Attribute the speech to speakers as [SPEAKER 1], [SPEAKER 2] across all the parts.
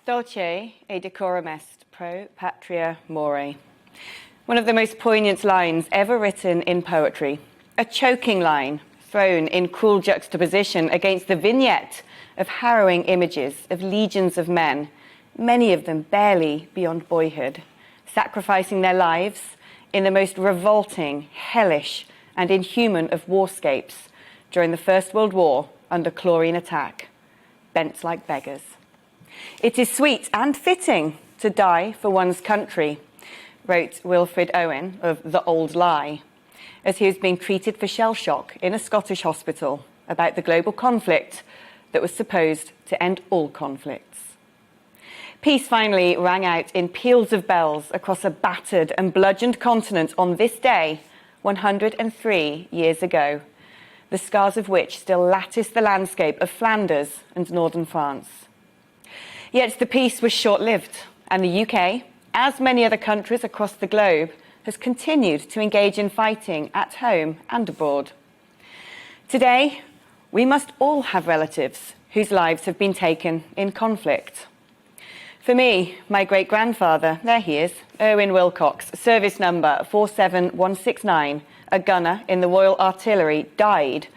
[SPEAKER 1] Dulce et decorum est pro patria more. One of the most poignant lines ever written in poetry. A choking line thrown in cruel juxtaposition against the vignette of harrowing images of legions of men, many of them barely beyond boyhood, sacrificing their lives in the most revolting, hellish, and inhuman of warscapes during the First World War under chlorine attack, bent like beggars. It is sweet and fitting to die for one's country, wrote Wilfred Owen of The Old Lie, as he was being treated for shell shock in a Scottish hospital about the global conflict that was supposed to end all conflicts. Peace finally rang out in peals of bells across a battered and bludgeoned continent on this day, 103 years ago, the scars of which still lattice the landscape of Flanders and northern France. Yet the peace was short-lived, and the UK, as many other countries across the globe, has continued to engage in fighting at home and abroad. Today, we must all have relatives whose lives have been taken in conflict. For me, my great-grandfather, there he is, Erwin Wilcox, service number 47169, a gunner in the Royal Artillery, died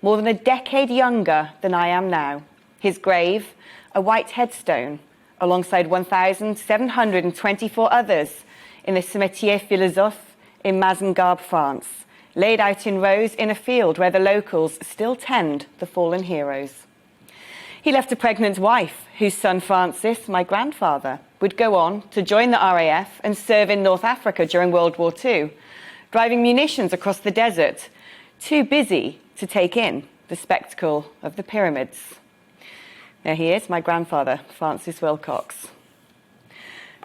[SPEAKER 1] more than a decade younger than I am now. His grave, a white headstone, alongside 1,724 others in the Cimetière Philosophe in Mazengarbe, France, laid out in rows in a field where the locals still tend the fallen heroes. He left a pregnant wife whose son Francis, my grandfather, would go on to join the RAF and serve in North Africa during World War II, driving munitions across the desert, too busy to take in the spectacle of the pyramids. There he is, my grandfather, Francis Wilcox.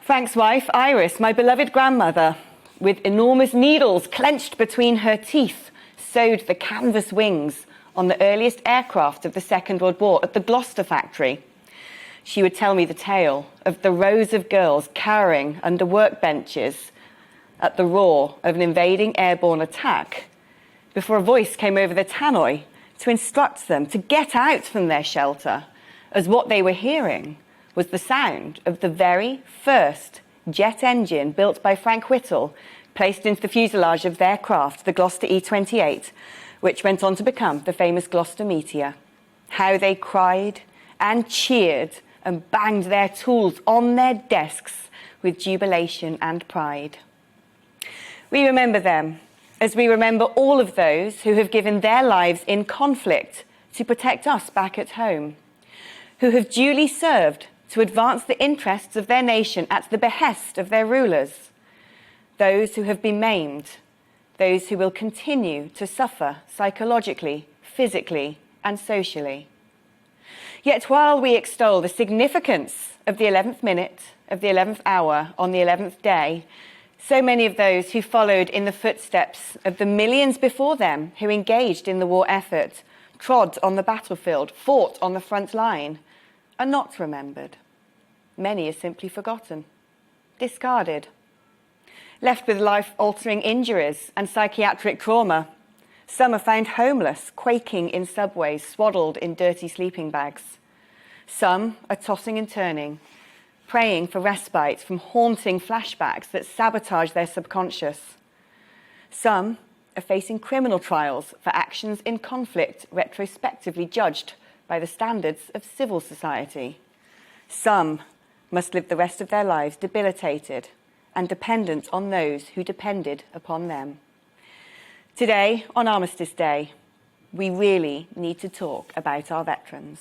[SPEAKER 1] Frank's wife, Iris, my beloved grandmother, with enormous needles clenched between her teeth, sewed the canvas wings on the earliest aircraft of the Second World War at the Gloucester factory. She would tell me the tale of the rows of girls cowering under workbenches at the roar of an invading airborne attack before a voice came over the tannoy to instruct them to get out from their shelter, as what they were hearing was the sound of the very first jet engine built by Frank Whittle, placed into the fuselage of their craft, the Gloucester E-28, which went on to become the famous Gloucester Meteor. How they cried and cheered and banged their tools on their desks with jubilation and pride. We remember them as we remember all of those who have given their lives in conflict to protect us back at home, who have duly served to advance the interests of their nation at the behest of their rulers, those who have been maimed, those who will continue to suffer psychologically, physically, and socially. Yet while we extol the significance of the 11th minute, of the 11th hour on the 11th day, so many of those who followed in the footsteps of the millions before them who engaged in the war effort, trod on the battlefield, fought on the front line, are not remembered. Many are simply forgotten, discarded, left with life-altering injuries and psychiatric trauma. Some are found homeless, quaking in subways, swaddled in dirty sleeping bags. Some are tossing and turning, praying for respite from haunting flashbacks that sabotage their subconscious. Some are facing criminal trials for actions in conflict retrospectively judged by the standards of civil society. Some must live the rest of their lives debilitated and dependent on those who depended upon them. Today, on Armistice Day, we really need to talk about our veterans.